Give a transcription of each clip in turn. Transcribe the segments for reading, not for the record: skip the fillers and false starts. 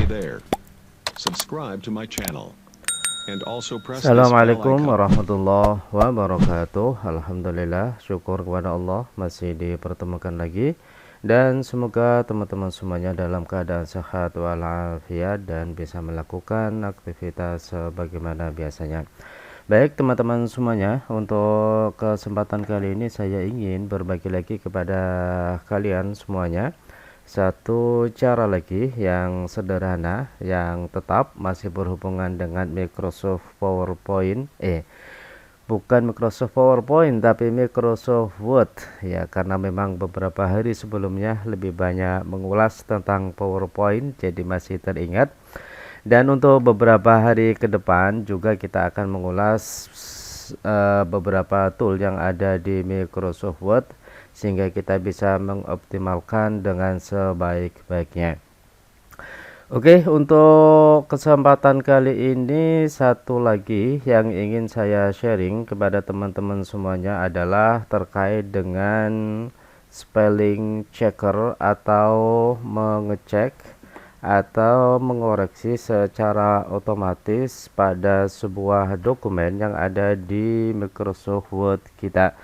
Hey there. Subscribe to my channel. And also press this bell Assalamualaikum icon. warahmatullahi wabarakatuh. Alhamdulillah, syukur kepada Allah masih dipertemukan lagi. Dan semoga teman-teman semuanya dalam keadaan sehat walafiat dan bisa melakukan aktivitas sebagaimana biasanya. Baik teman-teman semuanya, untuk kesempatan kali ini saya ingin berbagi lagi kepada kalian semuanya satu cara lagi yang sederhana yang tetap masih berhubungan dengan Microsoft PowerPoint, bukan Microsoft PowerPoint tapi Microsoft Word ya, karena memang beberapa hari sebelumnya lebih banyak mengulas tentang PowerPoint jadi masih teringat. Dan untuk beberapa hari ke depan juga kita akan mengulas beberapa tool yang ada di Microsoft Word sehingga kita bisa mengoptimalkan dengan sebaik-baiknya. Oke, untuk kesempatan kali ini satu lagi yang ingin saya sharing kepada teman-teman semuanya adalah terkait dengan spelling checker atau mengecek atau mengoreksi secara otomatis pada sebuah dokumen yang ada di Microsoft Word kita.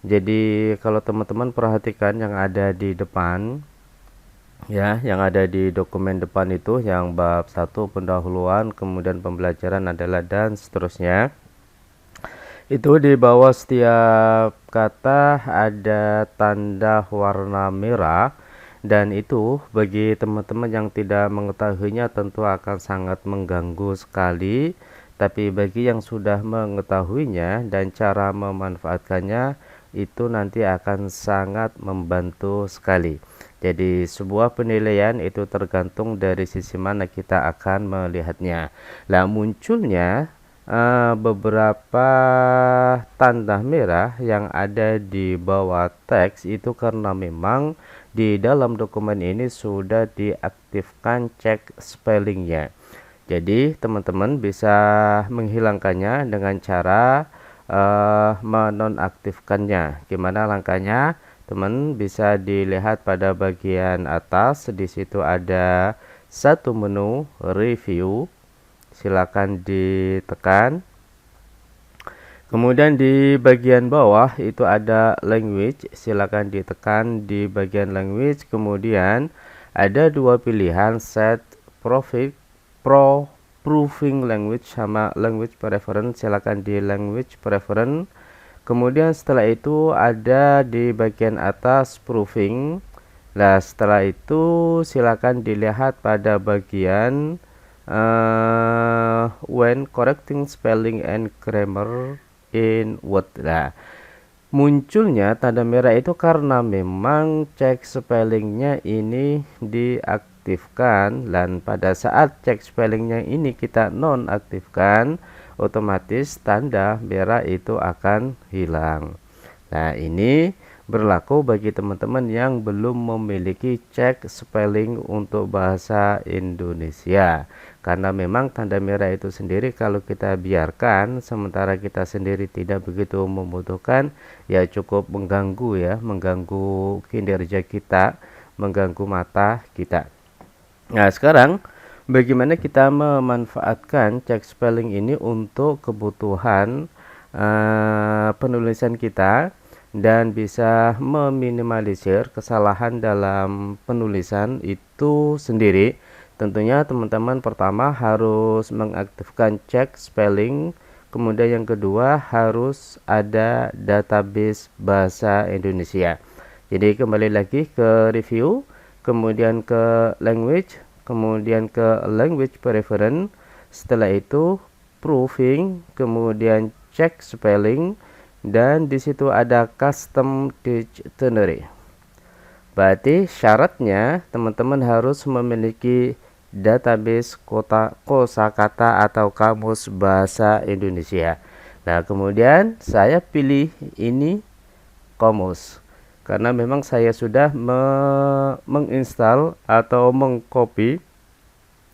Jadi kalau teman-teman perhatikan yang ada di depan ya, yang ada di dokumen depan itu yang bab 1 pendahuluan, kemudian pembelajaran adalah dan seterusnya. Itu di bawah setiap kata ada tanda warna merah, dan itu bagi teman-teman yang tidak mengetahuinya tentu akan sangat mengganggu sekali. Tapi bagi yang sudah mengetahuinya dan cara memanfaatkannya, itu nanti akan sangat membantu sekali. Jadi sebuah penilaian itu tergantung dari sisi mana kita akan melihatnya. Nah, munculnya beberapa tanda merah yang ada di bawah teks itu karena memang di dalam dokumen ini sudah diaktifkan cek spellingnya. Jadi teman-teman bisa menghilangkannya dengan cara menonaktifkannya. Gimana langkahnya? Teman bisa dilihat pada bagian atas, di situ ada satu menu review, silakan ditekan. Kemudian di bagian bawah itu ada language, silakan ditekan di bagian language. Kemudian ada dua pilihan, set proofing language sama language preference, silakan di language preference. Kemudian setelah itu ada di bagian atas proofing. Nah, setelah itu silakan dilihat pada bagian when correcting spelling and grammar in Word. Nah, munculnya tanda merah itu karena memang cek spellingnya ini diaktifkan, dan pada saat cek spellingnya ini kita nonaktifkan, otomatis tanda merah itu akan hilang. Nah, ini berlaku bagi teman-teman yang belum memiliki cek spelling untuk bahasa Indonesia, karena memang tanda merah itu sendiri kalau kita biarkan sementara kita sendiri tidak begitu membutuhkan, ya cukup mengganggu ya, mengganggu kinerja kita, mengganggu mata kita. Nah, sekarang bagaimana kita memanfaatkan cek spelling ini untuk kebutuhan penulisan kita dan bisa meminimalisir kesalahan dalam penulisan itu sendiri. Tentunya teman-teman pertama harus mengaktifkan cek spelling, kemudian yang kedua harus ada database bahasa Indonesia. Jadi kembali lagi ke review, kemudian ke language, kemudian ke language preference, setelah itu proofing, kemudian cek spelling, dan di situ ada custom dictionary. Berarti syaratnya teman-teman harus memiliki database kosakata atau kamus bahasa Indonesia. Nah, kemudian saya pilih ini kamus karena memang saya sudah menginstal atau mengcopy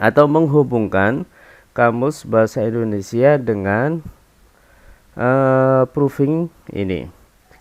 atau menghubungkan kamus bahasa Indonesia dengan proofing ini.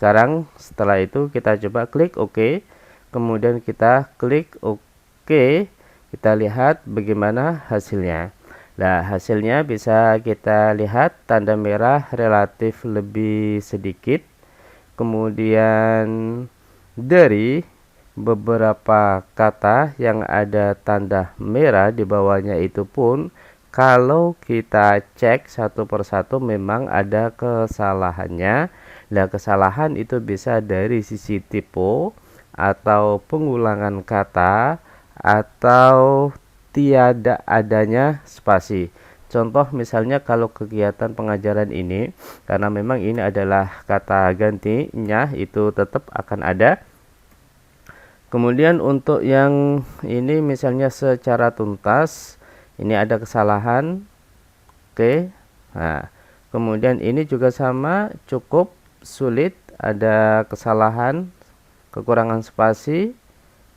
Sekarang setelah itu kita coba klik OK, kemudian kita klik OK, Kita lihat bagaimana hasilnya. Nah, hasilnya bisa kita lihat tanda merah relatif lebih sedikit. Kemudian dari beberapa kata yang ada tanda merah di bawahnya itu pun kalau kita cek satu persatu memang ada kesalahannya. Nah, kesalahan itu bisa dari sisi tipe atau pengulangan kata atau tiada adanya spasi. Contoh misalnya kalau kegiatan pengajaran ini, karena memang ini adalah kata gantinya itu tetap akan ada. Kemudian untuk yang ini misalnya secara tuntas, ini ada kesalahan. Oke. Nah, kemudian ini juga sama, cukup sulit, ada kesalahan, kekurangan spasi.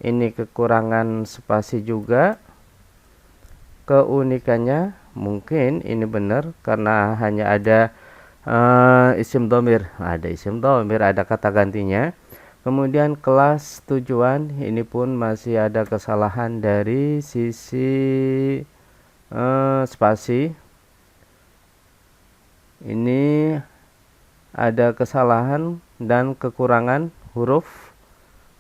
Ini kekurangan spasi juga. Keunikannya mungkin ini benar karena hanya ada isim domir, ada isim domir, ada kata gantinya. Kemudian kelas tujuan ini pun masih ada kesalahan dari sisi spasi. Ini ada kesalahan dan kekurangan huruf.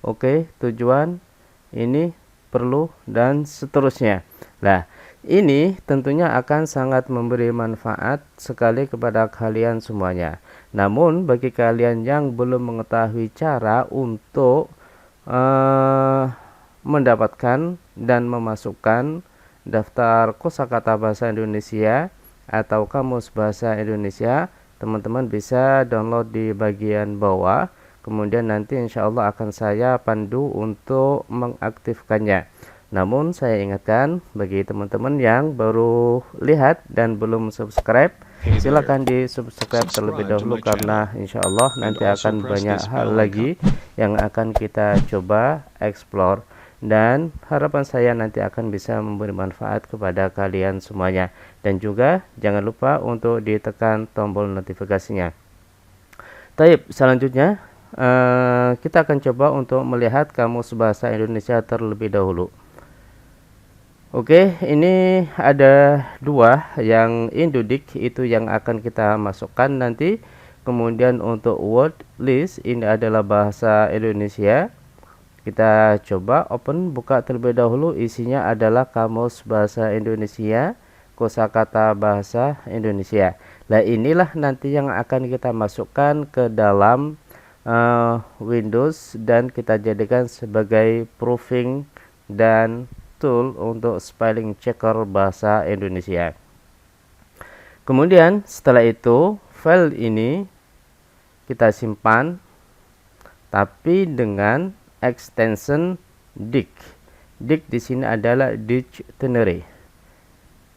Oke, tujuan ini perlu dan seterusnya. Nah, ini tentunya akan sangat memberi manfaat sekali kepada kalian semuanya. Namun bagi kalian yang belum mengetahui cara untuk mendapatkan dan memasukkan daftar kosakata bahasa Indonesia atau kamus bahasa Indonesia, teman-teman bisa download di bagian bawah. Kemudian nanti insya Allah akan saya pandu untuk mengaktifkannya. Namun saya ingatkan bagi teman-teman yang baru lihat dan belum subscribe, silakan di subscribe terlebih dahulu karena insya Allah nanti akan banyak hal lagi yang akan kita coba explore, dan harapan saya nanti akan bisa memberi manfaat kepada kalian semuanya. Dan juga jangan lupa untuk ditekan tombol notifikasinya. Taib, selanjutnya kita akan coba untuk melihat kamus bahasa Indonesia terlebih dahulu. Oke, ini ada dua, yang Indudik itu yang akan kita masukkan nanti. Kemudian untuk word list ini adalah bahasa Indonesia. Kita coba open, buka terlebih dahulu, isinya adalah kamus bahasa Indonesia, kosakata bahasa Indonesia. Nah, inilah nanti yang akan kita masukkan ke dalam Windows dan kita jadikan sebagai proofing dan tool untuk spelling checker bahasa Indonesia. Kemudian setelah itu file ini kita simpan tapi dengan extension dict. Dict di sini adalah dictionary.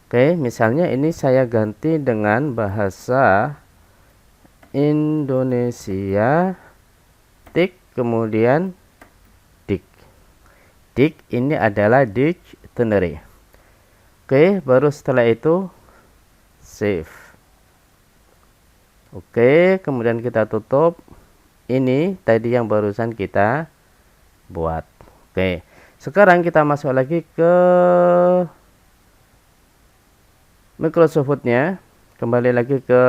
Oke, misalnya ini saya ganti dengan bahasa Indonesia tik kemudian dik, ini adalah dictionary. Oke, baru setelah itu save. Oke, kemudian kita tutup. Ini tadi yang barusan kita buat. Oke, sekarang kita masuk lagi ke Microsoft Word-nya. Kembali lagi ke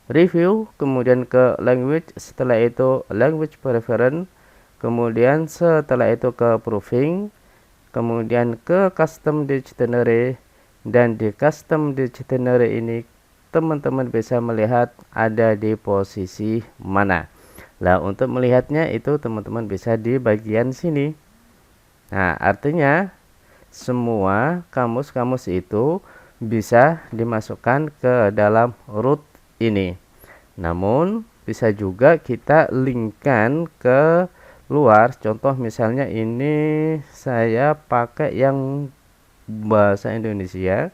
review, kemudian ke language, setelah itu language preference. Kemudian setelah itu ke proofing, kemudian ke custom dictionary, dan di custom dictionary ini teman-teman bisa melihat ada di posisi mana. Nah, untuk melihatnya itu teman-teman bisa di bagian sini. Nah, artinya semua kamus-kamus itu bisa dimasukkan ke dalam root ini. Namun bisa juga kita linkkan ke luar. Contoh misalnya ini saya pakai yang bahasa Indonesia.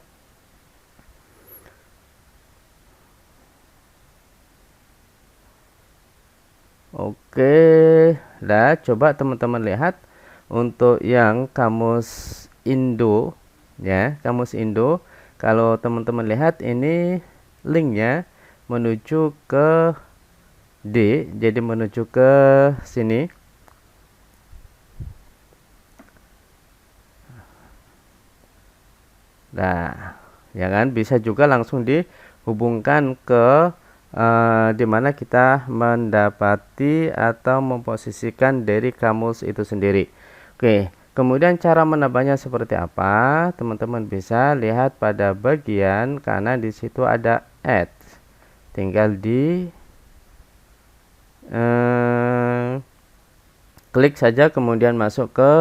Oke, nah coba teman-teman lihat untuk yang kamus Indo ya, kamus Indo. Kalau teman-teman lihat ini linknya menuju ke D, jadi menuju ke sini. Nah, ya kan, bisa juga langsung dihubungkan ke di mana kita mendapati atau memposisikan dari kamus itu sendiri. Oke, kemudian cara menambahnya seperti apa? Teman-teman bisa lihat pada bagian kanan, di situ ada add. Tinggal di klik saja, kemudian masuk ke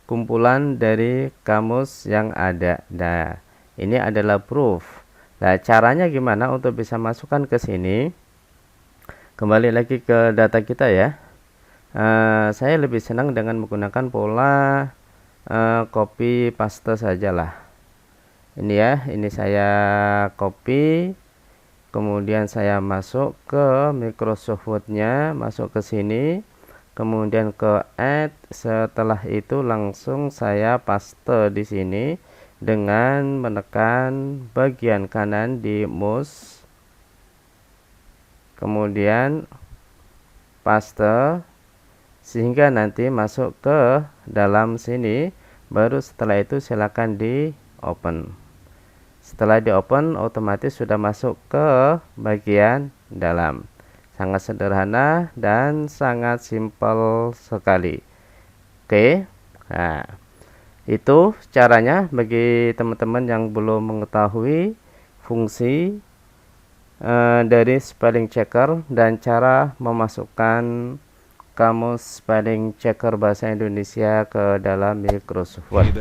kumpulan dari kamus yang ada. Nah, ini adalah proof. Nah, caranya gimana untuk bisa masukkan ke sini? Kembali lagi ke data kita ya. Saya lebih senang dengan menggunakan pola copy paste sajalah. Ini ya, ini saya copy, kemudian saya masuk ke Microsoft Word-nya, masuk ke sini, kemudian ke add. Setelah itu langsung saya paste di sini dengan menekan bagian kanan di mouse, kemudian paste sehingga nanti masuk ke dalam sini. Baru setelah itu silakan di open. Setelah di open, otomatis sudah masuk ke bagian dalam. Sangat sederhana dan sangat simpel sekali. Oke, nah itu caranya bagi teman-teman yang belum mengetahui fungsi dari spelling checker dan cara memasukkan kamus spelling checker bahasa Indonesia ke dalam Microsoft Word.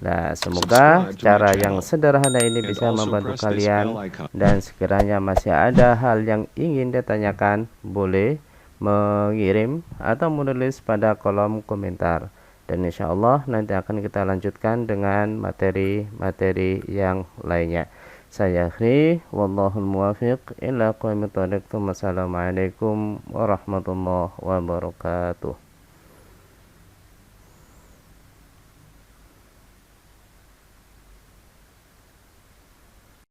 Nah, semoga cara yang sederhana ini bisa membantu kalian, dan sekiranya masih ada hal yang ingin ditanyakan, boleh mengirim atau menulis pada kolom komentar, dan insya Allah nanti akan kita lanjutkan dengan materi-materi yang lainnya. Saya akhiri, wallahul muwafiq ila aqwamit thoriq. Wassalamualaikum warahmatullahi wabarakatuh.